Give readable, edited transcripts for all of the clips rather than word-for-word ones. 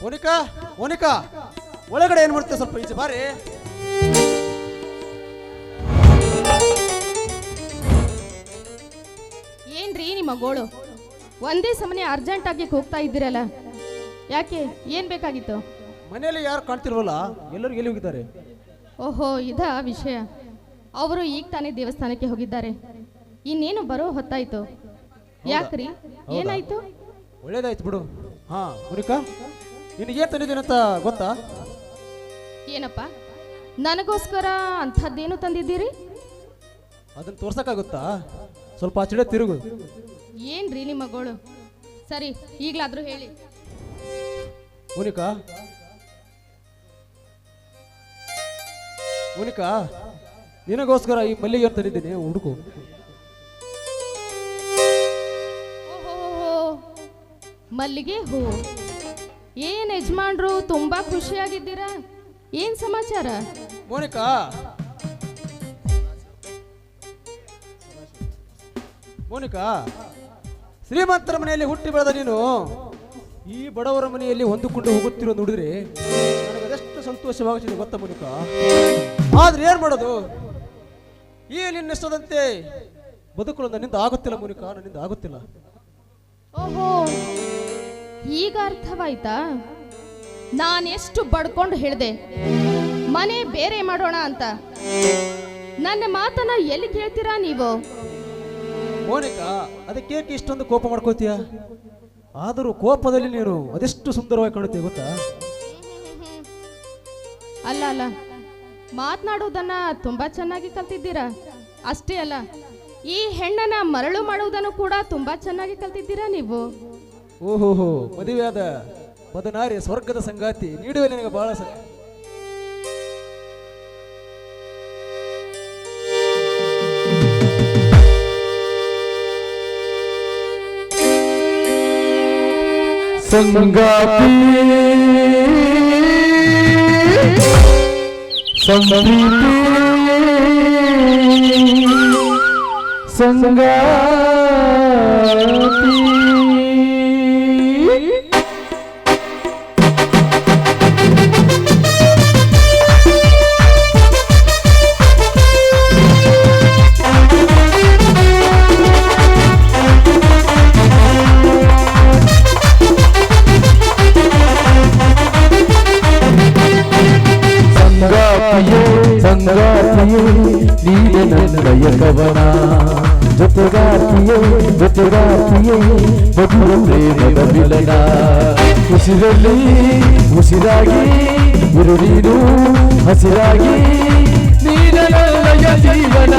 ಮೋನಿಕಾ ಮೋನಿಕಾ ಒಳಗಡೆ ಏನು ಮಾಡ್ತೀವಿ? ಸ್ವಲ್ಪ ಈಚೆ ಬಾರಿ. ಏನ್ರಿ ನಿಮ್ಮ ಗೋಳು? ಒಂದೇ ಸಮನೆ ಅರ್ಜೆಂಟ್ ಆಗಿ ಹೋಗ್ತಾ ಇದ್ದೀರಲ್ಲ, ಯಾಕೆ? ಏನ್ ಬೇಕಾಗಿತ್ತು? ಮನೆಯಲ್ಲಿ ಯಾರು ಕಾಣ್ತಿಲ್ವಲ್ಲ, ಎಲ್ಲರೂ ಎಲ್ಲಿ ಹೋಗಿದ್ದಾರೆ? ಓಹೋ, ಇದ ವಿಷಯ. ಅವರು ಈಗ ತಾನೇ ದೇವಸ್ಥಾನಕ್ಕೆ ಹೋಗಿದ್ದಾರೆ. ಇನ್ನೇನು ಬರೋ ಹೊತ್ತಾಯ್ತು. ಯಾಕ್ರಿ, ಏನಾಯ್ತು? ಒಳ್ಳೇದಾಯ್ತು ಬಿಡು. ಹಾ ಮೋನಿಕಾ, ನಿನಗೇನು ತಂದಿದ್ದೀನಿ ಅಂತ ಗೊತ್ತಾ? ಏನಪ್ಪ, ನನಗೋಸ್ಕರ ಅಂಥದ್ದೇನು ತಂದಿದ್ದೀರಿ? ಅದನ್ನ ತೋರ್ಸಕ್ಕಾಗುತ್ತಾ? ಸ್ವಲ್ಪ ಆಚೆ ತಿರುಗು. ಏನ್ರಿ ನಿಮ್ಮ ಗೋಳು? ಸರಿ, ಈಗಲಾದ್ರೂ ಹೇಳಿ. ಮೋನಿಕಾ ಮೋನಿಕಾ, ನಿನಗೋಸ್ಕರ ಈ ಮಲ್ಲಿಗೆ ಅಂತ ತಂದಿದ್ದೀನಿ, ಹುಡುಕು. ಓಹೋ, ಮಲ್ಲಿಗೆ ಹೂ. ಏನ್ ಯಜಮಾನ್ರು, ತುಂಬಾ ಖುಷಿಯಾಗಿದ್ದೀರಾ? ಏನ್ ಸಮಾಚಾರ? ಮೋನಿಕಾ ಮೋನಿಕಾ, ಶ್ರೀಮಂತರ ಮನೆಯಲ್ಲಿ ಹುಟ್ಟಿ ಬೆಳೆದ ನೀನು ಈ ಬಡವರ ಮನೆಯಲ್ಲಿ ಹೊಂದಿಕೊಂಡು ಹೋಗುತ್ತಿರೋ ನೋಡಿದ್ರೆ ನನಗೆ ಅದೆಷ್ಟು ಸಂತೋಷವಾಗುತ್ತಿದೆ ಗೊತ್ತಾ ಮೋನಿಕಾ. ಆದ್ರೆ ಏನ್ ಮಾಡೋದು, ಈ ನಿನ್ನಿಷ್ಟದಂತೆ ಬದುಕಲು ನನ್ನಿಂದ ಆಗುತ್ತಿಲ್ಲ ಮೋನಿಕಾ, ನನ್ನಿಂದ ಆಗುತ್ತಿಲ್ಲ. ಓಹೋ, ಈಗ ಅರ್ಥವಾಯ್ತಾ? ನಾನೆಷ್ಟು ಬಡ್ಕೊಂಡು ಹೇಳ್ದೆ ಮನೆ ಬೇರೆ ಮಾಡೋಣ ಅಂತ. ನನ್ನ ಮಾತನ್ನ ಎಲ್ಲಿ ಕೇಳ್ತೀರಾ ನೀವು? ಮೋನಿಕಾ, ಅದಕ್ಕೆ ಇಷ್ಟೊಂದು ಕೋಪ ಮಾಡ್ಕೋತೀಯ? ಆದರೂ ಕೋಪದಲ್ಲಿ ನೀನು ಅದೆಷ್ಟು ಸುಂದರವಾಗಿ ಕಾಣುತ್ತೀಯ ಗೊತ್ತಾ. ಅಲ್ಲ ಅಲ್ಲ, ಮಾತನಾಡೋದನ್ನ ತುಂಬಾ ಚೆನ್ನಾಗಿ ಕಲ್ತಿದ್ದೀರಾ. ಅಷ್ಟೇ ಅಲ್ಲ, ಈ ಹೆಣ್ಣನ್ನ ಮರಳು ಮಾಡುವುದನ್ನು ಕೂಡ ತುಂಬಾ ಚೆನ್ನಾಗಿ ಕಲ್ತಿದ್ದೀರಾ ನೀವು. ಓಹೋಹೋ, ಮದುವೆಯಾದ ಬದನಾರಿ ಸ್ವರ್ಗದ ಸಂಗಾತಿ ನೀಡುವ ನಿನಗೆ ಬಹಳ ಸಂಗಾತಿ ಸಂಪ್ರೀತಿ ಸಂಗಾತಿ. ಸಂಗಾತಿಯೇ ನೀನೆ ನನ್ನಯ ಕವನ, ಜೊತೆಗಾತಿಯೇ ಜೊತೆಗಾತಿಯೇ ಮಧುರ ಪ್ರೇಮದ ಮಿಲನ. ಉಸಿರಲ್ಲಿ ಉಸಿರಾಗಿ ಇರು ನೀನು, ಹಸಿರಾಗಿ ನೀನೆ ನನ್ನಯ ಜೀವನ,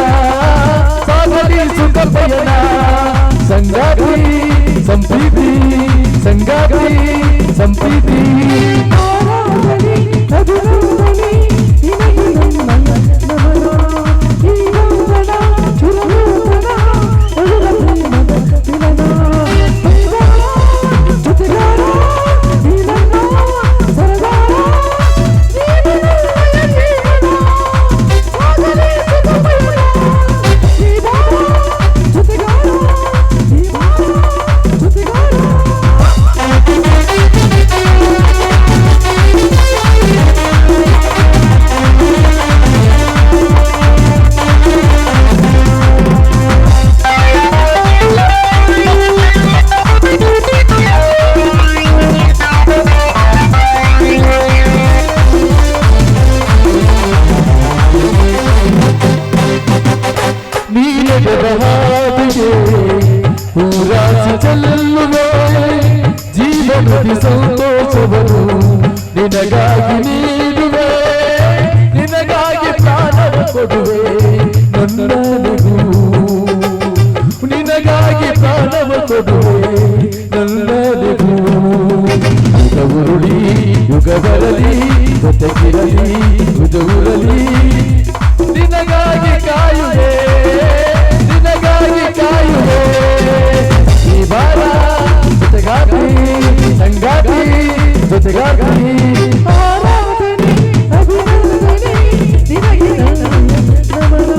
ಸಾಗಲಿ ಸುಖ ಪಯಣ. ಸಂಗಾತಿ ಸಂಪ್ರೀತಿ ಸಂಗಾತಿ ಸಂಪ್ರೀತಿ. ಊರಾಸಿ ಚೆಲ್ಲುವೆ ಜೀವನದಿ ಸಂತೋಷವನ್ನು ನಿನಗಾಗಿ ನೀಡುವೆ, ನಿನಗಾಗಿ ಪ್ರಾಣವ ಕೊಡುವೆ ನನ್ನನಿಗೂ, ನಿನಗಾಗಿ ಪ್ರಾಣವ ಕೊಡುವೆ ನನ್ನನಿಗೂ. ಯುಗ ಉರುಳಿ ಯುಗ ಬರಲಿ ಜೊತೆಗಿರಲಿ ಯುಗ ಉರಲಿ, ನಿನಗಾಗಿ ಕಾಯುವೆ ನಿನಗಾಗಿ ಕಾಯುವೆ. ಈ ಬಾರ ಜೊತೆಗಾತಿ ಸಂಗಾತಿ ಜೊತೆಗಾತಿ. ಆರಾಧನೆ ಅಭಿನಂದನೆ ನಿನಗೆ ನಮನ.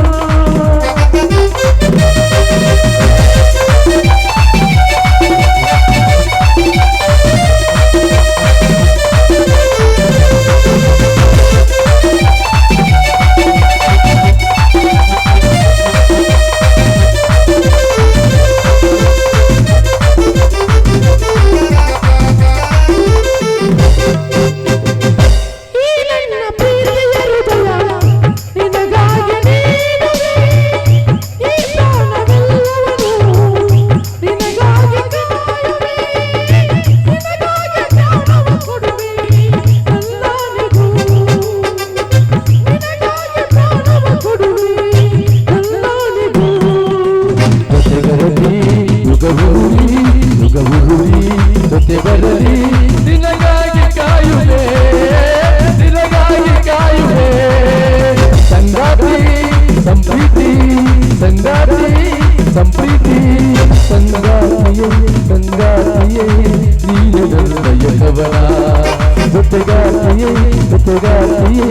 ಜೊತೆಗಾತಿಯೇ ಜೊತೆಗಾತಿಯೇ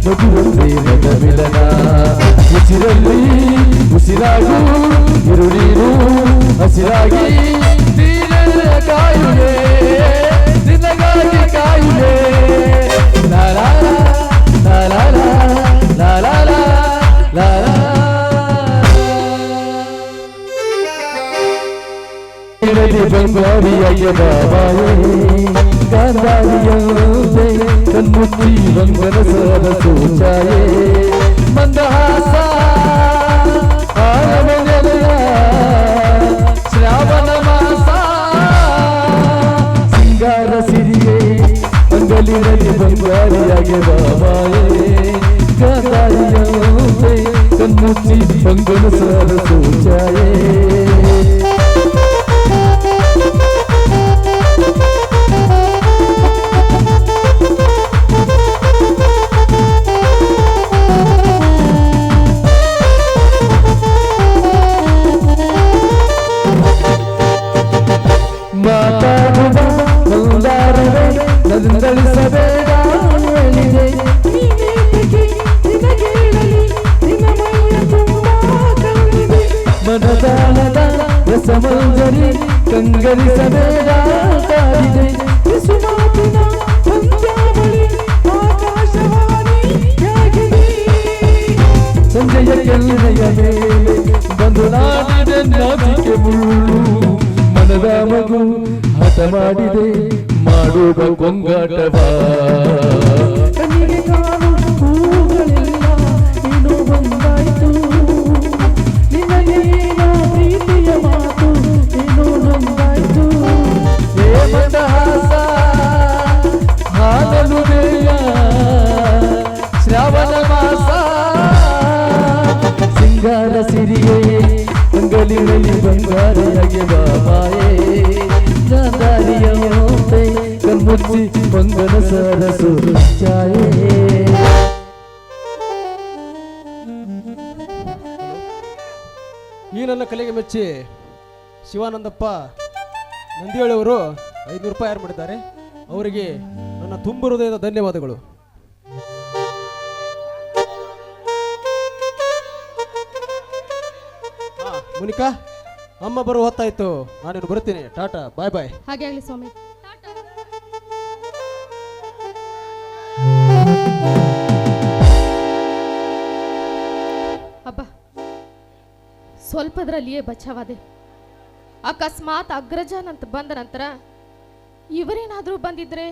ಮಗುವೊಂದೇ ಮಗ ಮಿಲನ ಉಸಿರಲ್ಲಿ ಉಸಿರಾಗು ಇರುಳೀರು ಹಸಿರಾಗಿ ನೀರೇ ಕಾಯುವೆ ನಿನಗಾಗಿ ಕಾಯುವೆ ಲಾಲಾ ಲಾಲಾ ಲಾಲಾ ಲಾಲಾ ಬಂಗಾರಿಯಾಗಿ ಬಾಬಾಯೇ ಗಾಂಧಾರಿಯಂತೆ ಕಣ್ಮುಚ್ಚಿ ಬಂಗನ ಸೂಚಾಯೇ ಮಂದಹಾಸ ಆರಮನೆಯ ಶ್ರಾವಣ ಮಾಸ ಸಿಂಗಾರ ಸಿರಿಯೇ ಅಂಗಲಿನಲ್ಲಿ ಬಂಗಾರಿಯಾಗಿ ಬಾಬಾಯೇ ಗಾಂಧಾರಿಯಂತೆ ಕಣ್ಮುಚ್ಚಿ ಬಂಗನ ಸೂಚಾಯೇ ಮಾತಾಡುವ ಮಂದಾರವೇ ನಂದಳಿಸಬೇಡ ಹೇಳಿದೆ ಮನದಾಳದ ರಸಮಂಜರಿ ಕಂಗರಿಸಬೇಡ ಕಾಡಿದೆ ಸಂಜೆಯ ಕೆನ್ನೆಯ ಮೇಲೆ ಬಂದು ನಾಡಿದೆ ನಾಚಿಕೆ ಮುಳ್ಳು ಮನದ ಮಗು ಹಠ ಮಾಡಿದೆ ಮಾಡುವ ಗೊಂಗಾಟವ ಕಣ್ಣಿಗೆ ಕಾಣು ಹೂಗಳೆಲ್ಲ ಏನೋ ಬಂದಾಯ್ತು ನಿನಗೇನೋ ಪ್ರೀತಿಯ ಮಾತು ಏನೋ ನೊಂದಾಯ್ತು ಏ ಮಂದಹಾಸ ಹಾಲಲುವೆಯ ಶ್ರಾವಣ ಮಾಸ ಸಿಂಗಾರ ಸಿರಿಯೇ ಅಂಗಲಿನಲ್ಲಿ ಬಂಗಾರಿಯಾಗಿ ಬಾಬಾಯೇ ಗಾಂಧಾರಿಯಂತೆ ಕಣ್ಮುಚ್ಚಿ ಬಂಗನ ಸರಸು ಛಾಯೇ ಈ ನನ್ನ ಕಲೆಗೆ ಮೆಚ್ಚಿ ಶಿವಾನಂದಪ್ಪ ನಂದಿಯೊಳವರು 500 ರೂಪಾಯಿ ಯಾರು ಮಾಡಿದ್ದಾರೆ ಅವರಿಗೆ ನನ್ನ ತುಂಬ ಹೃದಯದ ಧನ್ಯವಾದಗಳು. ಮುನಿಕಾ ಅಮ್ಮ ಬರುವ ಹೊತ್ತಾಯ್ತು, ನಾನೇನು ಬರ್ತೀನಿ. ಟಾಟಾ ಬಾಯ್ ಬಾಯ್. ಹಾಗೆ ಆಗಲಿ ಸ್ವಾಮಿ. ಅಬ್ಬ ಸ್ವಲ್ಪದ್ರಲ್ಲಿಯೇ ಬಚಾವಾದೆ. ಅಕಸ್ಮಾತ್ ಅಗ್ರಜನಂತ ಬಂದ ನಂತರ ಇವರೇನಾದ್ರೂ ಬಂದಿದ್ರೆ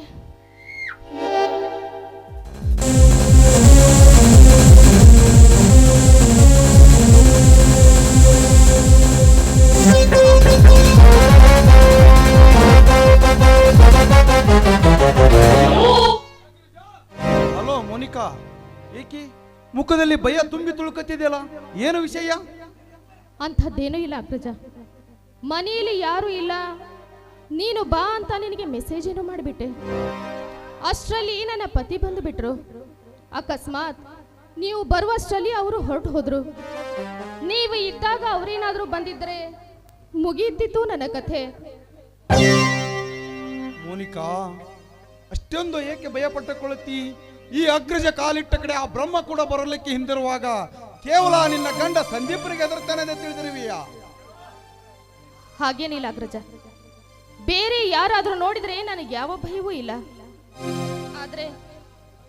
ಹಲೋ ಮೋನಿಕಾ, ಏಕೆ ಮುಖದಲ್ಲಿ ಭಯ ತುಂಬಿ ತುಳುಕುತ್ತಿದೆಯಲ್ಲ, ಏನು ವಿಷಯ? ಅಂಥದ್ದೇನೂ ಇಲ್ಲ ಅಗ್ರಜ. ಮನೆಯಲ್ಲಿ ಯಾರು ಇಲ್ಲ, ನೀನು ಬಾ ಅಂತ ನಿನಗೆ ಮೆಸೇಜ್ ಏನು ಮಾಡಿಬಿಟ್ಟೆ. ಅಷ್ಟರಲ್ಲಿ ನನ್ನ ಪತಿ ಬಂದು ಬಿಟ್ರು. ಅಕಸ್ಮಾತ್ ನೀವು ಬರುವಷ್ಟರಲ್ಲಿ ಅವರು ಹೊರಟು ಹೋದ್ರು. ನೀವು ಇದ್ದಾಗ ಅವರೇನಾದ್ರೂ ಬಂದಿದ್ರೆ ಮುಗಿಯುತ್ತಿತ್ತು ನನ್ನ ಕಥೆ. ಮೋನಿಕಾ, ಅಷ್ಟೊಂದು ಏಕೆ ಭಯ ಪಟ್ಟುಕೊಳ್ಳುತ್ತಿ? ಈ ಅಗ್ರಜ ಕಾಲಿಟ್ಟ ಕಡೆ ಆ ಬ್ರಹ್ಮ ಕೂಡ ಬರಲಿಕ್ಕೆ ಹಿಂದಿರುವಾಗ ಕೇವಲ ನಿನ್ನ ಗಂಡ ಸಂದೀಪನಿಗೆ ಎದುರ್ತಾನೆ ಅಂತ ತಿಳಿದಿರುವಿಯಾ? ಹಾಗೇನಿಲ್ಲ ಅಗ್ರಜ, ಬೇರೆ ಯಾರಾದ್ರೂ ನೋಡಿದ್ರೆ ನನಗೆ ಯಾವ ಭಯವೂ ಇಲ್ಲ. ಆದ್ರೆ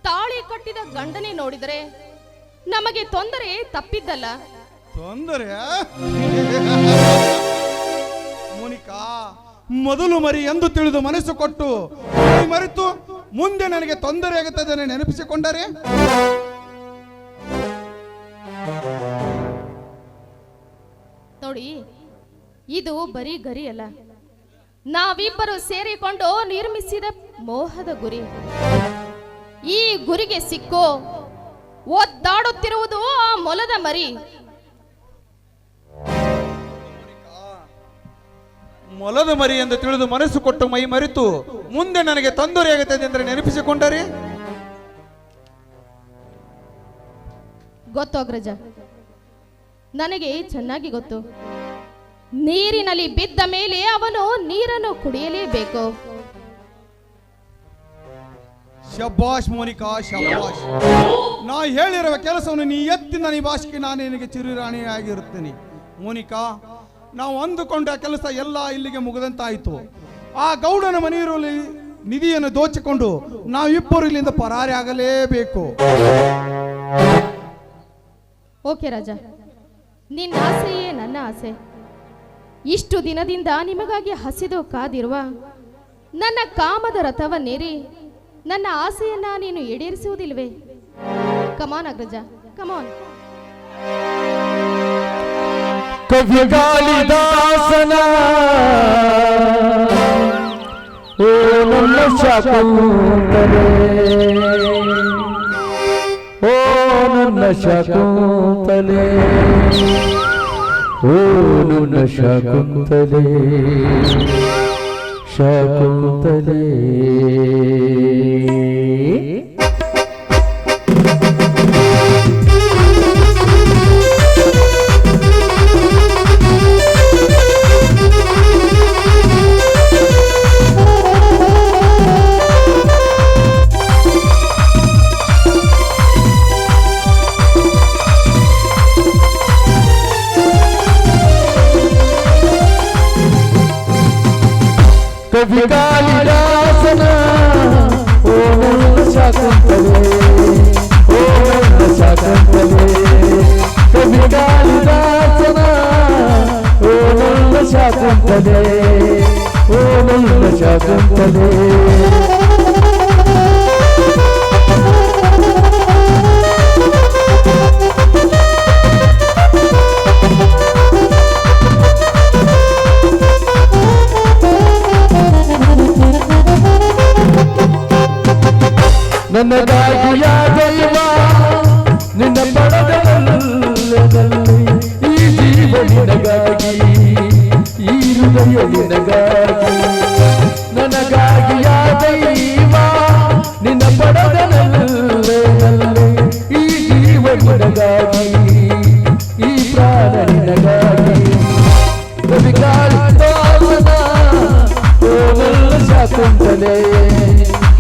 ತಾಳಿ ಕಟ್ಟಿದ ಗಂಡನೇ ನೋಡಿದರೆ ನಮಗೆ ತೊಂದರೆ ತಪ್ಪಿದ್ದಲ್ಲ. ತೊಂದರೆ? ಮೋನಿಕಾ, ಮೊದಲು ಮರಿ ಎಂದು ತಿಳಿದು ಮನಸ್ಸು ಕೊಟ್ಟು ಮರೆತು ಮುಂದೆ ನನಗೆ ತೊಂದರೆ ಆಗುತ್ತದೆ ನೆನಪಿಸಿಕೊಂಡರೆ ನೋಡಿ, ಇದು ಬರೀ ಗರಿ ಅಲ್ಲ, ನಾವಿಬ್ಬರು ಸೇರಿಕೊಂಡು ನಿರ್ಮಿಸಿದ ಮೋಹದ ಗುರಿ. ಈ ಗುರಿಗೆ ಸಿಕ್ಕೋ ಒದ್ದಾಡುತ್ತಿರುವುದು ಆ ಮೊಲದ ಮರಿ. ಮೊಲದ ಮರಿ ಎಂದು ತಿಳಿದು ಮನಸ್ಸು ಕೊಟ್ಟು ಮೈ ಮರೆತು ಮುಂದೆ ನನಗೆ ತೊಂದರೆ ಆಗುತ್ತದೆ ಅಂದರೆ ನೆನಪಿಸಿಕೊಂಡರೆ ಗೊತ್ತು ಅಗ್ರಜ, ನನಗೆ ಚೆನ್ನಾಗಿ ಗೊತ್ತು. ನೀರಿನಲ್ಲಿ ಬಿದ್ದ ಮೇಲೆ ಅವನು ನೀರನ್ನು ಕುಡಿಯಲೇಬೇಕು. ಶಬ್ಬಾಷ್ ಮೋನಿಕಾ ಶಬ್ಬಾಷ್. ನಾ ಹೇಳಿರುವ ಕೆಲಸವನ್ನು ನೀ ಎತ್ತಿನ ನಿಭಾಯಿಸಿ ನಾನು ನಿನಗೆ ಚಿರುರಾಣಿಯಾಗಿರುತ್ತೇನೆ ಮೋನಿಕಾ. ನಾವು ಅಂದುಕೊಂಡ ಕೆಲಸ ಎಲ್ಲ ಇಲ್ಲಿಗೆ ಮುಗಿದಂತಾಯಿತು. ಆ ಗೌಡನ ಮನೆಯಲ್ಲಿ ನಿಧಿಯನ್ನು ದೋಚಿಕೊಂಡು ನಾವಿಬ್ಬರು ಇಲ್ಲಿಂದ ಪರಾರಿ ಆಗಲೇಬೇಕು. ಓಕೆ ರಾಜ, ನಿನ್ನ ಆಸೆಯೇ ನನ್ನ ಆಸೆ. ಇಷ್ಟು ದಿನದಿಂದ ನಿಮಗಾಗಿ ಹಸಿದು ಕಾದಿರುವ ನನ್ನ ಕಾಮದ ರಥವನ್ನೇರಿ ನನ್ನ ಆಸೆಯನ್ನ ನೀನು ಈಡೇರಿಸುವುದಿಲ್ವೇ? ಕಮಾನ್ ಅಗ್ರಜ, ಕಮಾನ್. ಕವಿ ಕಾಳಿದಾಸನ ಓ ನನ್ನ ಶಾಕುಂತಲೆ, ಓ ನನ್ನ ಶಾಕುಂತಲೆ, ಓ ನನ್ನ ಶಾಕುಂತಲೆ, ಶಾಕುಂತಲೆ. ಕವಿ ಕಾಳಿದಾಸನ ಓ ನನ್ನ ಶಾಕುಂತಲೆ, ಓ ನನ್ನ ಶಾಕುಂತಲೆ. ಕವಿ ಕಾಳಿದಾಸನ ಓ ನನ್ನ ಶಾಕುಂತಲೆ, ಓ ನನ್ನ ಶಾಕುಂತಲೆ. ನನಗಾಗಿಯಾಗಲಿವ ನಿನ್ನ ಪಡದಲ್ಲಿ, ಈ ಜೀವ ನಿನಗಾಗಿ, ಈ ಹೃದಯ ನಿನಗಾಗಿ. ನನಗಾಗಿಯಾಗಲಿವ ನಿನ್ನ ಪಡದಲ್ಲಿ, ಈ ಜೀವ ನಿನಗಾಗಿ, ಈ ಪ್ರಾಣ ನಿನಗಾಗಿ. ಕವಿ ಕಾಳಿದಾಸನ ಓ ನನ್ನ ಶಾಕುಂತಲೆ,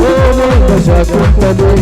ಓ ನನ್ನ ಶಾಕುಂತಲೆ.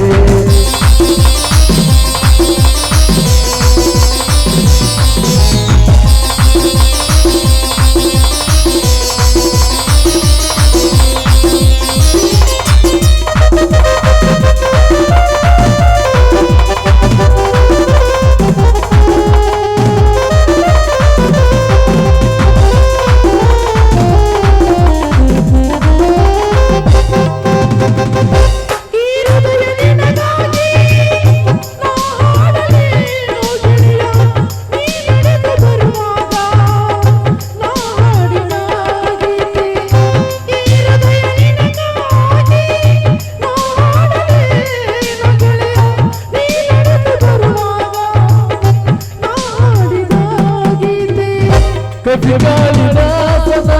ಕವಿ ಕಾಳಿದಾಸನ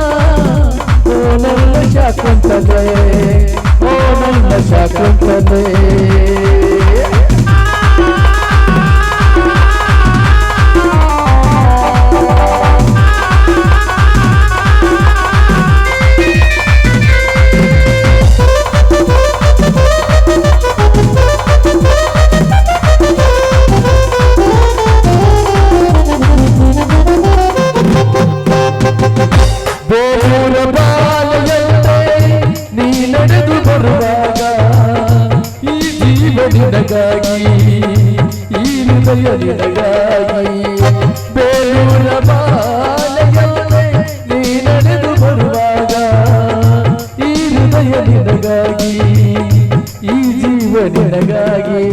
ಓ ನನ್ನ ಶಾಕುಂತಲೆ, ಓ ನನ್ನ ಶಾಕುಂತಲೆ. ಬೇಲೂರ ಬಾಲೆಯಂತೆ ನೀ ನಡೆದು ಬರುವಾಗ, ಈ ಜೀವ ನಿನಗಾಗಿ, ಈ ಹೃದಯ ನಿನಗಾಗಿ. ಬೇಲೂರ ಬಾಲೆಯಂತೆ ನೀ ನಡೆದು ಬರುವಾಗ, ಈ ಹೃದಯ ನಿನಗಾಗಿ, ಈ ಜೀವ ನಿನಗಾಗಿ.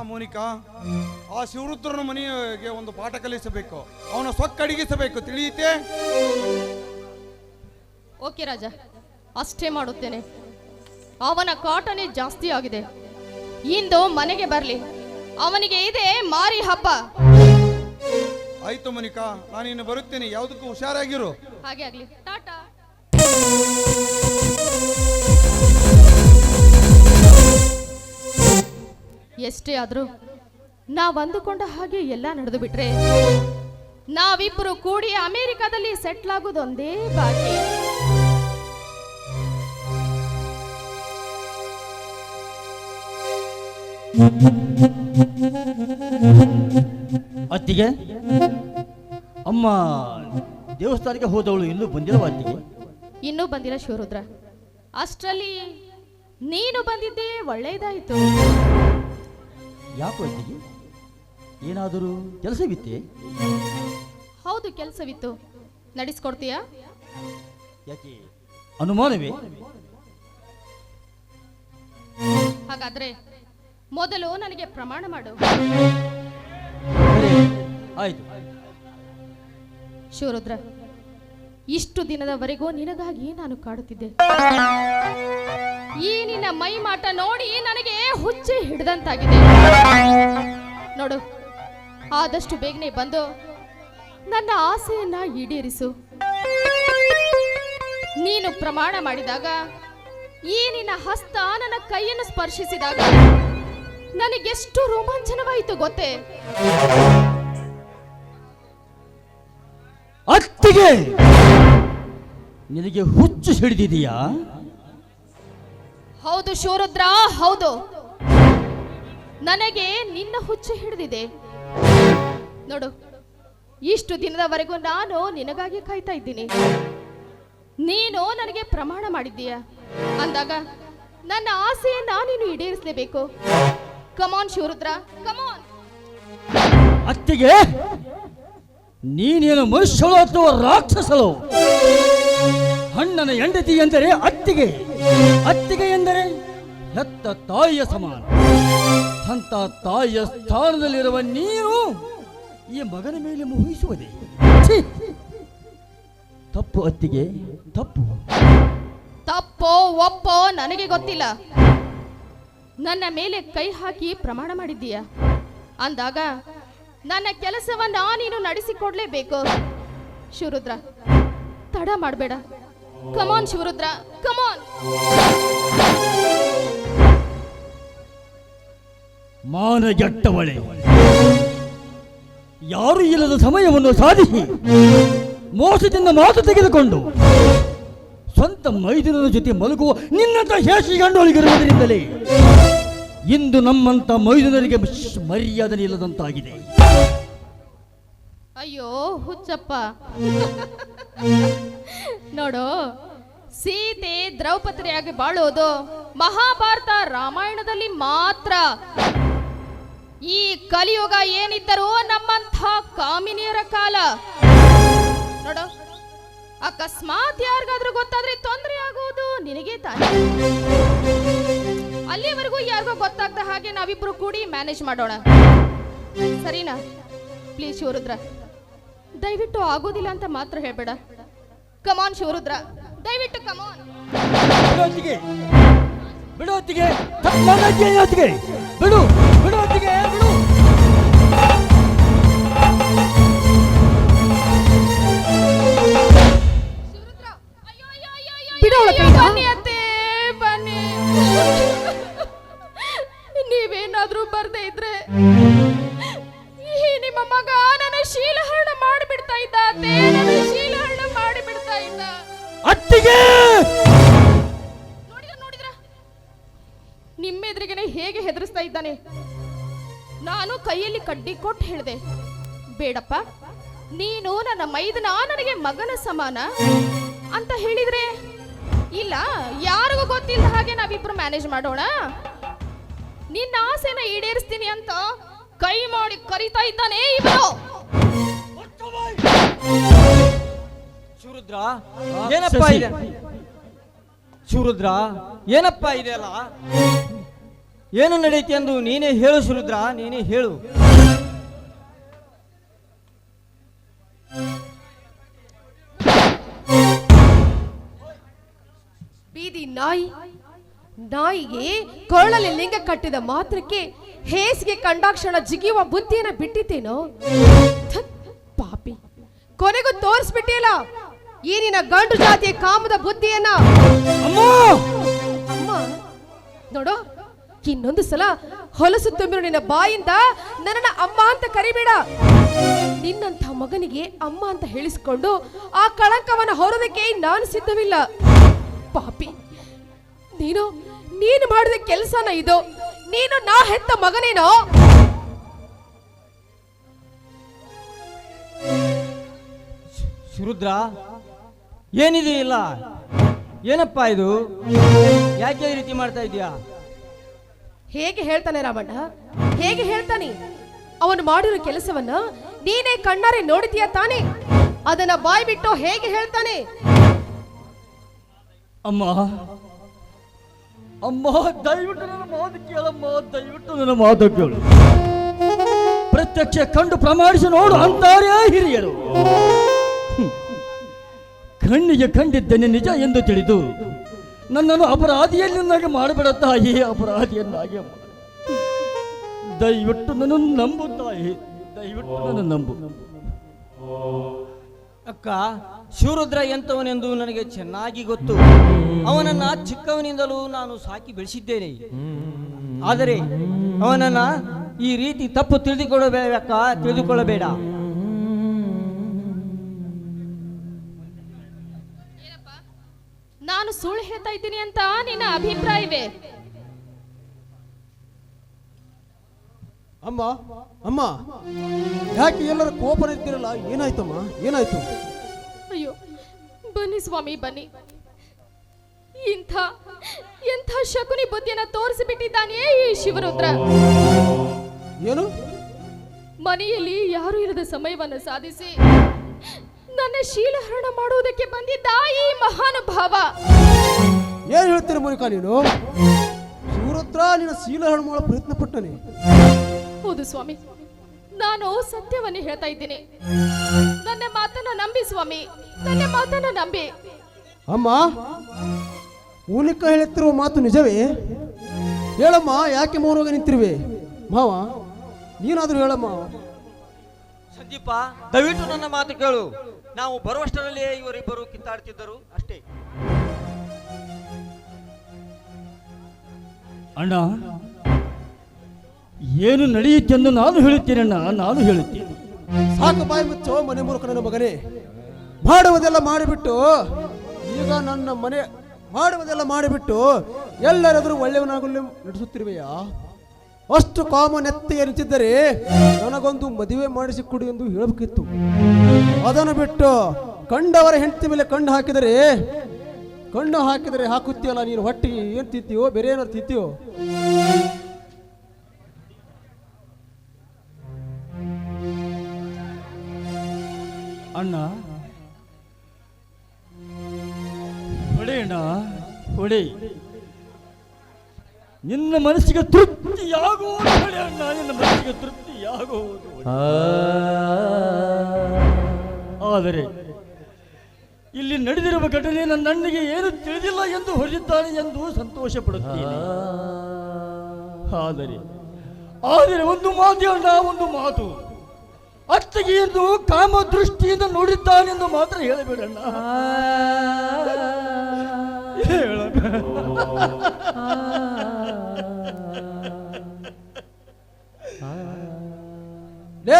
ಮೋನಿಕಾ, ಆ ಶಿವರುದ್ರನ ಮನೆಗೆ ಒಂದು ಪಾಠ ಕಲಿಸಬೇಕು, ಅವನ ಸೊಕ್ಕಡಿಗಿಸಬೇಕು, ತಿಳಿಯುತ್ತೆ? ಓಕೆ ರಾಜ, ಅಷ್ಟೇ ಮಾಡುತ್ತೇನೆ. ಅವನ ಕಾಟನೇ ಜಾಸ್ತಿ ಆಗಿದೆ. ಇಂದು ಮನೆಗೆ ಬರಲಿ, ಅವನಿಗೆ ಇದೆ ಮಾರಿ ಹಬ್ಬ. ಆಯ್ತು ಆಯ್ತು ಮೋನಿಕಾ, ನಾನಿನ್ನು ಬರುತ್ತೇನೆ. ಯಾವುದಕ್ಕೂ ಹುಷಾರಾಗಿರು. ಹಾಗೆ ಆಗ್ಲಿ, ಟಾಟಾ. ಎಷ್ಟೇ ಆದ್ರೂ ನಾವ್ ಅಂದುಕೊಂಡ ಹಾಗೆ ಎಲ್ಲ ನಡೆದು ಬಿಟ್ರೆ ನಾವಿಬ್ಬರು ಕೂಡಿ ಅಮೆರಿಕಾದಲ್ಲಿ ಸೆಟ್ಲ್ ಆಗೋದೊಂದೇ ಬಾಕಿ. ಅತ್ತಿಗೆ, ಅಮ್ಮ ದೇವಸ್ಥಾನಕ್ಕೆ ಹೋದವಳು ಇನ್ನೂ ಬಂದಿಲ್ಲವ ಅತ್ತಿಗೆ? ಇನ್ನೂ ಬಂದಿಲ್ಲ ಶಿವರುದ್ರ. ಅಷ್ಟರಲ್ಲಿ ನೀನು ಬಂದಿದ್ದೇ ಒಳ್ಳೆಯದಾಯಿತು. ಯಾಕೋ ಅತ್ತಿಗೆ, ಏನಾದರೂ ಕೆಲಸವಿತ್ತೆ? ಹೌದು, ಕೆಲಸವಿತ್ತು. ನಡೆಸ್ಕೊಡ್ತೀಯಾ? ಯಾಕೆ, ಅನುಮಾನವೇ? ಹಾಗಾದ್ರೆ ಮೊದಲು ನನಗೆ ಪ್ರಮಾಣ ಮಾಡು. ಆಯ್ತು. ಶಿವರುದ್ರ, ಇಷ್ಟು ದಿನದವರೆಗೂ ನಿನಗಾಗಿ ನಾನು ಕಾಡುತ್ತಿದ್ದೆ. ಈ ನಿನ್ನ ಮೈ ಮಾಟ ನೋಡಿ ನನಗೆ ಹುಚ್ಚೆ ಹಿಡಿದಂತಾಗಿದೆ. ನೋಡು, ಆದಷ್ಟು ಬೇಗನೆ ಬಂದು ನನ್ನ ಆಸೆಯನ್ನ ಈಡೇರಿಸು. ನೀನು ಪ್ರಮಾಣ ಮಾಡಿದಾಗ ಈ ನಿನ್ನ ಹಸ್ತ ನನ್ನ ಕೈಯನ್ನು ಸ್ಪರ್ಶಿಸಿದಾಗ ನನಗೆಷ್ಟು ರೋಮಾಂಚನವಾಯಿತು ಗೊತ್ತೇ? ಅತ್ತಿಗೆ, ನಿನಗೆ ಹುಚ್ಚು ಹಿಡಿದಿದೆಯಾ? ಹೌದು ಶಿವರುದ್ರ, ಹೌದು. ನನಗೆ ನಿನ್ನ ಹುಚ್ಚು ಹಿಡಿದಿದೆ. ನೋಡು, ಇಷ್ಟು ದಿನದವರೆಗೂ ನಾನು ನಿನಗಾಗಿ ಕಾಯ್ತಾ ಇದ್ದೀನಿ. ನೀನು ನನಗೆ ಪ್ರಮಾಣ ಮಾಡಿದ್ದೀಯ ಅಂದಾಗ ನನ್ನ ಆಸೆಯನ್ನ ನೀನು ಈಡೇರಿಸಲೇಬೇಕು. ಕಮಾನ್ ಶಿವರುದ್ರ, ಕಮಾನ್. ಅತ್ತಿಗೆ, ನೀನೇನು ಮನುಷ್ಯಳು ಅಥವಾ ರಾಕ್ಷಸಳು? ಹಣ್ಣನ ಹೆಂಡತಿ ಎಂದರೆ ಅತ್ತಿಗೆ, ಅತ್ತಿಗೆ ಎಂದರೆ ಹೆತ್ತ ತಾಯಿಯ ಸಮಾನ. ಅಂತ ತಾಯಿಯ ಸ್ಥಾನದಲ್ಲಿರುವ ನೀನು ಈ ಮಗನ ಮೇಲೆ ಮೋಹಿಸುವುದೇ? ಛೀ! ತಪ್ಪು ಅತ್ತಿಗೆ, ತಪ್ಪು. ತಪ್ಪೋ ಒಪ್ಪೋ ನನಗೆ ಗೊತ್ತಿಲ್ಲ. ನನ್ನ ಮೇಲೆ ಕೈ ಹಾಕಿ ಪ್ರಮಾಣ ಮಾಡಿದ್ದೀಯ ಅಂದಾಗ ನನ್ನ ಕೆಲಸವನ್ನ ನೀನು ನಡೆಸಿಕೊಡ್ಲೇಬೇಕು. ಶಿವರುದ್ರ, ತಡ ಮಾಡಬೇಡ. ಕಮಾನ್ ಶಿವರುದ್ರ, ಕಮಾನ್. ಮಾನಗೆಟ್ಟವಳೆ, ಯಾರು ಇಲ್ಲದ ಸಮಯವನ್ನು ಸಾಧಿಸಿ ಮೋಸದಿಂದ ಮಾತು ತೆಗೆದುಕೊಂಡು ಸ್ವಂತ ಮೈದುನರ ಜೊತೆ ಮಲಗುವ ನಿನ್ನಂತ ಹೇಸಿಗಂಡೊಳಗಿರುವುದರಿಂದಲೇ ಇಂದು ನಮ್ಮಂತ ಮೈದುನರಿಗೆ ಮರ್ಯಾದೆ ಇಲ್ಲದಂತಾಗಿದೆ. ಅಯ್ಯೋ ಹುಚ್ಚಪ್ಪ, ನೋಡು, ಸೀತೆ ದ್ರೌಪದಿಯಾಗಿ ಬಾಳೋದು ಮಹಾಭಾರತ ರಾಮಾಯಣದಲ್ಲಿ ಮಾತ್ರ. ಈ ಕಲಿಯುಗ ಏನಿದ್ದರೂ ನಮ್ಮಂಥ ಕಾಮಿನಿಯರ ಕಾಲ. ನೋಡು, ಅಕಸ್ಮಾತ್ ಯಾರಿಗಾದ್ರೂ ಗೊತ್ತಾದ್ರೆ ತೊಂದರೆ ಆಗುವುದು ನಿನಗೆ ತಾನೆ. ಅಲ್ಲಿವರೆಗೂ ಯಾರಿಗೂ ಗೊತ್ತಾಗದ ಹಾಗೆ ನಾವಿಬ್ರು ಕೂಡಿ ಮ್ಯಾನೇಜ್ ಮಾಡೋಣ, ಸರಿನಾ? ಪ್ಲೀಸ್ ಶಿವರುದ್ರ, ದಯವಿಟ್ಟು ಆಗೋದಿಲ್ಲ ಅಂತ ಮಾತ್ರ ಹೇಳ್ಬೇಡ. ಕಮಾನ್ ಶಿವರುದ್ರ, ದಯವಿಟ್ಟು ಕಮಾನ್. ಬಿಡೋತ್ತಿಗೆ, ಬಿಡೋತ್ತಿಗೆ, ಬಿಡು, ಬಿಡೋತ್ತಿಗೆ, ಬಿಡು. ಬನ್ನಿ ಅತ್ತೆ, ಬನ್ನಿ. ನೀವೇನಾದ್ರೂ ಬರ್ದೇ ಇದ್ರೆ ಈ ನಿಮ್ಮ ಮಗ ನನ್ನ ಶೀಲಹರಣ ಮಾಡಿಬಿಡ್ತಾ ಇದ್ದ ಅತ್ತೆ, ನನ್ನ ಶೀಲಹರಣ ಮಾಡಿಬಿಡ್ತಾ ಇದ್ದ. ಅತ್ತಿಗೆ, ನೋಡಿದ್ರ ನಿಮ್ಮೆದುರಿಗೆನೆ ಹೇಗೆ ಹೆದರಿಸ್ತಾ ಇದ್ದಾನೆ. ನಾನು ಕೈಯಲ್ಲಿ ಕಡ್ಡಿ ಕೊಟ್ಟು ಹೇಳಿದೆ, ಬೇಡಪ್ಪ, ನೀನು ನನ್ನ ಮೈದನ, ನನಗೆ ಮಗನ ಸಮಾನ ಅಂತ ಹೇಳಿದ್ರೆ, ಇಲ್ಲ ಯಾರಿಗೂ ಗೊತ್ತಿಲ್ಲ ಹಾಗೆ ನಾವಿಬ್ರು ಮ್ಯಾನೇಜ್ ಮಾಡೋಣ, ನಿನ್ನ ಆಸೆನ ಈಡೇರಿಸ್ತೀನಿ ಅಂತ ಕೈ ಮಾಡಿ ಕರಿತಾ ಇದ್ದಾನೆ ಇವರು. ಶಿವರುದ್ರ, ಏನಪ್ಪ ಇದೆ? ಶಿವರುದ್ರ, ಏನಪ್ಪ ಇದೆ ಅಲ್ಲ? ಏನು ನಡೆಯುತ್ತೆ ಎಂದು ನೀನೇ ಹೇಳು ಶಿವರುದ್ರ, ನೀನೇ ಹೇಳು. ಬೀದಿ ನಾಯಿಗೆ ಕೊರಳಲ್ಲಿ ಲಿಂಗ ಕಟ್ಟಿದ ಮಾತ್ರಕ್ಕೆ ಹೇಸಿಗೆ ಕಂಡಾಕ್ಷಣ ಜಿಗಿಯುವ ಬುದ್ಧಿಯನ್ನ ಬಿಟ್ಟಿದ್ದೇನೋ? ಪಾಪಿ ತೋರಿಸ್ಬಿಟ್ಟಿಲ್ಲ ಈ ನಿನ್ನ ಗಂಡು ಜಾತಿಯ ಕಾಮದ ಬುದ್ಧಿಯನ್ನ. ಅಮ್ಮ ಅಮ್ಮ ನೋಡು, ಇನ್ನೊಂದು ಸಲ ಹೊಲಸು ತುಂಬಿರೋ ನಿನ್ನ ಬಾಯಿಂದ ನನ್ನನ್ನ ಅಮ್ಮ ಅಂತ ಕರಿಬೇಡ. ನಿನ್ನಂಥ ಮಗನಿಗೆ ಅಮ್ಮ ಅಂತ ಹೇಳಿಸಿಕೊಂಡು ಆ ಕಳಂಕವನ್ನ ಹೊರೋದಕ್ಕೆ ನಾನು ಸಿದ್ಧವಿಲ್ಲ. ಪಾಪಿ, ನೀನು ಮಾಡಿದ ಕೆಲಸನ ಇದು? ನೀನು ನಾ ಹೆತ್ತ ಮಗನೇನೋ? ಸುರುದ್ರ, ಏನಿದೆ ಇಲ್ಲ? ಏನಪ್ಪಾ ಇದು? ಯಾಕೆ ಈ ರೀತಿ ಮಾಡ್ತಾ ಇದೀಯಾ? ಹೇಗೆ ಹೇಳ್ತಾನೆ ರಾಮಣ್ಣ, ಹೇಗೆ ಹೇಳ್ತಾನೆ? ಅವನು ಮಾಡಿರೋ ಕೆಲಸವನ್ನ ನೀನೇ ಕಣ್ಣಾರೆ ನೋಡಿದೀಯ ತಾನೆ? ಅದನ್ನ ಬಾಯ್ ಬಿಟ್ಟು ಹೇಗೆ ಹೇಳ್ತಾನೆ? ಅಮ್ಮ ಅಮ್ಮ, ದಯವಿಟ್ಟು ನನ್ನ ಮಾತು ಕೇಳಮ್ಮ, ದಯವಿಟ್ಟು ನನ್ನ ಮಾತು ಕೇಳು. ಪ್ರತ್ಯಕ್ಷ ಕಂಡು ಪ್ರಮಾಣಿಸಿ ನೋಡು ಅಂತಾರೆ ಹಿರಿಯರು. ಕಣ್ಣಿಗೆ ಕಂಡಿದ್ದೇನೆ ನಿಜ ಎಂದು ತಿಳಿದು ನನ್ನನ್ನು ಅಪರಾಧಿಯನ್ನಾಗಿ ಮಾಡಬೇಡ ತಾಯಿ, ಅಪರಾಧಿಯನ್ನಾಗಿ ಮಾಡು. ದಯವಿಟ್ಟು ನನ್ನನ್ನು ನಂಬು ತಾಯಿ, ದಯವಿಟ್ಟು ನನ್ನ ನಂಬು. ಅಕ್ಕ, ಶಿವರುದ್ರ ಎಂತವನೆಂದು ನನಗೆ ಚೆನ್ನಾಗಿ ಗೊತ್ತು. ಅವನನ್ನ ಚಿಕ್ಕವನಿಂದಲೂ ನಾನು ಸಾಕಿ ಬೆಳೆಸಿದ್ದೇನೆ. ಆದರೆ ಅವನನ್ನ ಈ ರೀತಿ ತಪ್ಪು ತಿಳಿದುಕೊಳ್ಳಬೇಕ, ತಿಳಿದುಕೊಳ್ಳಬೇಡ. ನಾನು ಸುಳ್ಳು ಹೇಳ್ತಾ ಇದ್ದೀನಿ ಅಂತ ನಿನ್ನ ಅಭಿಪ್ರಾಯವೇ? ಅಮ್ಮ ಅಮ್ಮ, ಯಾಕೆ ಎಲ್ಲರ ಕೋಪನ ಇರ್ತಿರಲ್ಲ? ಏನಾಯ್ತಮ್ಮ, ಏನಾಯ್ತು? ಅಯ್ಯೋ, ಬನ್ನಿ ಸ್ವಾಮಿ ಬನ್ನಿ. ಎಂಥ ಶಕುನಿ ಬುದ್ಧಿಯನ್ನ ತೋರಿಸಿಬಿಟ್ಟಿದ್ದಾನೆ ಈ ಶಿವರುದ್ರ. ಏನು? ಮನೆಯಲ್ಲಿ ಯಾರು ಇರದ ಸಮಯವನ್ನು ಸಾಧಿಸಿ ನನ್ನ ಶೀಲಹರಣ ಮಾಡುವುದಕ್ಕೆ ಬಂದಿದ್ದ ಈ ಮಹಾನುಭಾವ. ಏನ್ ಹೇಳ್ತೀರ ಮೋನಿಕಾ ನೀನು? ಶಿವರುದ್ರ ನಿನ್ನ ಶೀಲಹರಣ ಮಾಡೋ ಪ್ರಯತ್ನ ಪಟ್ಟನೆ? ಹೌದು ಸ್ವಾಮಿ, ನಾನು ಸತ್ಯವನ್ನೇ ಹೇಳ್ತಾ ಇದ್ದೀನಿ. ನನ್ನ ಮಾತನ್ನ ನಂಬಿ ಸ್ವಾಮಿ, ನನ್ನ ಮಾತನ್ನ ನಂಬಿ. ಅಮ್ಮ, ಮೋನಿಕಾ ಹೇಳುತ್ತಿರುವ ಮಾತು ನಿಜವೇ? ಹೇಳಮ್ಮ, ಯಾಕೆ ಮೌನವಾಗಿ ನಿಂತಿರುವೆ? ಮಾವ, ನೀನಾದ್ರೂ ಹೇಳಮ್ಮ. ಸಂದೀಪ, ದಯವಿಟ್ಟು ನನ್ನ ಮಾತು ಕೇಳು. ನಾವು ಬರುವಷ್ಟರಲ್ಲಿಯೇ ಇವರಿಬ್ಬರು ಕಿತ್ತಾಡ್ತಿದ್ದರು ಅಷ್ಟೇ. ಅಣ್ಣ, ಏನು ನಡೆಯುತ್ತೆಂದು ನಾನು ಹೇಳುತ್ತೇನಣ್ಣ, ನಾನು ಹೇಳುತ್ತೇನೆ. ಸಾಕು ಬಾಯಿ ಮುಚ್ಚೋ ಮನೆ ಮೂಲಕ ನನ್ನ ಮಗನೇ. ಮಾಡುವುದೆಲ್ಲ ಮಾಡಿಬಿಟ್ಟು ಈಗ ನನ್ನ ಮನೆ ಮಾಡುವುದೆಲ್ಲ ಮಾಡಿಬಿಟ್ಟು ಎಲ್ಲರಾದರೂ ಒಳ್ಳೆಯವನಾಗಲು ನಡೆಸುತ್ತಿರುವೆಯಾ? ಅಷ್ಟು ಕಾಮನೆತ್ತೆಗೆ ನಿಂತಿದ್ದರೆ ನನಗೊಂದು ಮದುವೆ ಮಾಡಿಸಿಕೊಡು ಎಂದು ಹೇಳಬೇಕಿತ್ತು. ಅದನ್ನು ಬಿಟ್ಟು ಕಂಡವರ ಹೆಂಡತಿ ಮೇಲೆ ಕಣ್ಣು ಹಾಕಿದರೆ ಹಾಕುತ್ತೀಯಲ್ಲ ನೀನು. ಹೊಟ್ಟಿಗೆ ಏನು ತಿಂತೀಯೋ, ಬೇರೆ ಏನಾರು ತಿಂತೀಯೋ? ಅಣ್ಣ, ಹೊಡೆಯಣ್ಣ, ಹೊಡೆ. ನಿನ್ನ ಮನಸ್ಸಿಗೆ ತೃಪ್ತಿಯಾಗುವುದು ಹೊಡೆಯಣ್ಣ, ನಿನ್ನ ಮನಸ್ಸಿಗೆ ತೃಪ್ತಿಯಾಗುವುದು. ಆದರೆ ಇಲ್ಲಿ ನಡೆದಿರುವ ಘಟನೆ ನನ್ನಿಗೆ ಏನು ತಿಳಿದಿಲ್ಲ ಎಂದು ಹೊರದಿದ್ದಾನೆ ಎಂದು ಸಂತೋಷ ಪಡುತ್ತೇನೆ. ಆದರೆ ಒಂದು ಮಾತು ಅಣ್ಣ, ಒಂದು ಮಾತು. ಅತ್ತಿಗೆ ಎಂದು ಕಾಮ ದೃಷ್ಟಿಯಿಂದ ನೋಡಿದ್ದಾನೆಂದು ಮಾತ್ರ ಹೇಳಬೇಡಣ್ಣ.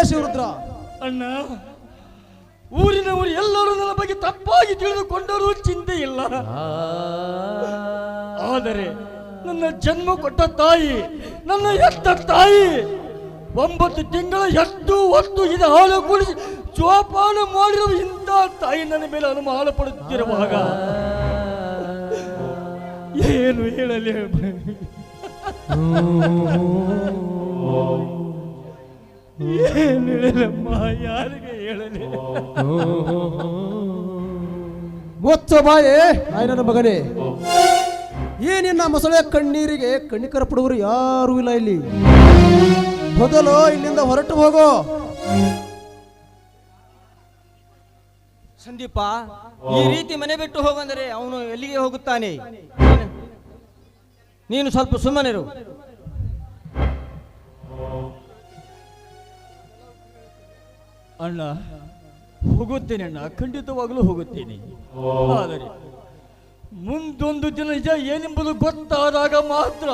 ಶಿವರುದ್ರ ಅಣ್ಣ, ಊರಿನವರು ಎಲ್ಲರೂ ನನ್ನ ಬಗ್ಗೆ ತಪ್ಪಾಗಿ ತಿಳಿದುಕೊಂಡರೂ ಚಿಂತೆ ಇಲ್ಲ. ಆದರೆ ನನ್ನ ಜನ್ಮ ಕೊಟ್ಟ ತಾಯಿ, ನನ್ನ ಹೆತ್ತ ತಾಯಿ, 9 ತಿಂಗಳ ಎತ್ತು ಹೊತ್ತು ಇದು ಹಾಲು ಕುಡಿಸಿ ಜೋಪಾನ ಮಾಡಿರುವ ಇಂಥ ತಾಯಿ ನನ್ನ ಮೇಲೆ ಅನುಮಾನ ಪಡುತ್ತಿರುವಾಗ ಏನು ಹೇಳಲಿ? ಏನು ಹೇಳಲಮ್ಮ, ಯಾರಿಗೆ ಹೇಳಲಿ? ಮುಚ್ಚ ಬಾಯೇ ನನ್ನ ಮಗನೇ. ಈ ನಿನ್ನ ಮೊಸಳೆ ಕಣ್ಣೀರಿಗೆ ಕಣ್ಣಿಕರ ಪಡುವರು ಯಾರೂ ಇಲ್ಲ ಇಲ್ಲಿ. ಮೊದಲು ಇಲ್ಲಿಂದ ಹೊರಟು ಹೋಗೋ. ಸಂದೀಪ, ಈ ರೀತಿ ಮನೆ ಬಿಟ್ಟು ಹೋಗಂದರೆ ಅವನು ಎಲ್ಲಿಗೆ ಹೋಗುತ್ತಾನೆ? ನೀನು ಸ್ವಲ್ಪ ಸುಮ್ಮನಿರು. ಅಣ್ಣ, ಹೋಗುತ್ತೇನೆ ಅಣ್ಣ, ಖಂಡಿತವಾಗಲೂ ಹೋಗುತ್ತೇನೆ. ಆದರೆ ಮುಂದೊಂದು ದಿನ ನಿಜ ಏನೆಂಬುದು ಗೊತ್ತಾದಾಗ ಮಾತ್ರ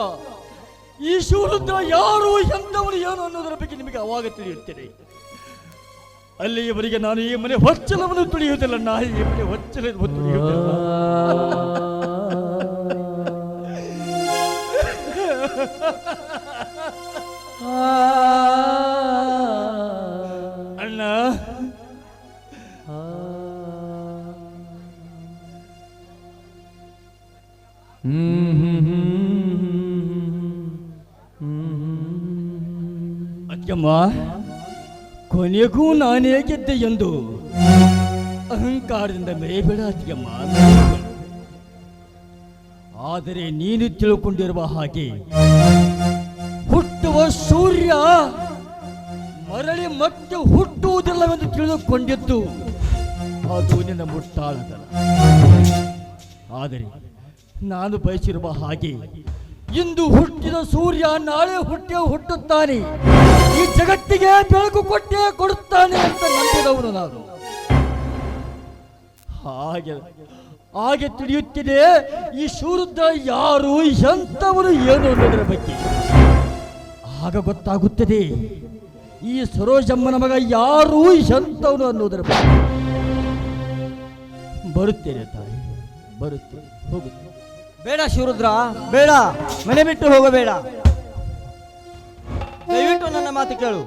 ಈ ಶಿವರುದ್ರ ಯಾರು ಎಂದವರು ಏನು ಅನ್ನೋದರ ಬಗ್ಗೆ ನಿಮಗೆ ಅವಾಗ ತಿಳಿಯುತ್ತೇನೆ. ಅಲ್ಲಿಯವರೆಗೆ ನಾನು ಈ ಮನೆ ಹೊಚ್ಚಲವನ್ನು ತುಳಿಯುವುದಿಲ್ಲ. ನಾ ಈ ಮನೆ ಹೊಚ್ಚಲವನ್ನು ತುಳಿಯುವುದಿಲ್ಲ. ಅಣ್ಣ, ಅಕ್ಕಮ್ಮ, ಕೊನೆಗೂ ನಾನೇ ಗೆದ್ದೆ ಎಂದು ಅಹಂಕಾರದಿಂದ ಮೆರೆಯಬೇಡ ಅತ್ತಿಗೆಮ್ಮ. ಆದರೆ ನೀನು ತಿಳ್ಕೊಂಡಿರುವ ಹಾಗೆ ಹುಟ್ಟುವ ಸೂರ್ಯ ಮರಳಿ ಮತ್ತೆ ಹುಟ್ಟುವುದಿಲ್ಲವೆಂದು ತಿಳಿದುಕೊಂಡಿದ್ದು ಅದು ನಿನ್ನ ಮುಟ್ಟಾಳತನ. ಆದರೆ ನಾನು ಬಯಸಿರುವ ಹಾಗೆ ಇಂದು ಹುಟ್ಟಿದ ಸೂರ್ಯ ನಾಳೆ ಹುಟ್ಟುತ್ತಾನೆ, ಈ ಜಗತ್ತಿಗೆ ಬೆಳಕು ಕೊಟ್ಟೇ ಕೊಡುತ್ತಾನೆ ಅಂತ ನಂಬಿದವನು ನಾನು. ಹಾಗೆ ತಿಳಿಯುತ್ತಿದೆ ಈ ಶಿವರುದ್ರ ಯಾರು, ಎಂಥವರು, ಏನು ಅನ್ನೋದರ ಬಗ್ಗೆ. ಆಗ ಗೊತ್ತಾಗುತ್ತದೆ ಈ ಸರೋಜಮ್ಮನ ಮಗ ಯಾರು, ಎಂಥವನು ಅನ್ನೋದರ ಬಗ್ಗೆ. ಬರುತ್ತೇನೆ ತಾಯಿ, ಬರುತ್ತೇನೆ, ಹೋಗುತ್ತೇನೆ. ಬೇಡ ಶಿವರುದ್ರ, ಬೇಡ, ಮನೆ ಬಿಟ್ಟು ಹೋಗಬೇಡ. ದಯವಿಟ್ಟು ನನ್ನ ಮಾತು ಕೇಳು.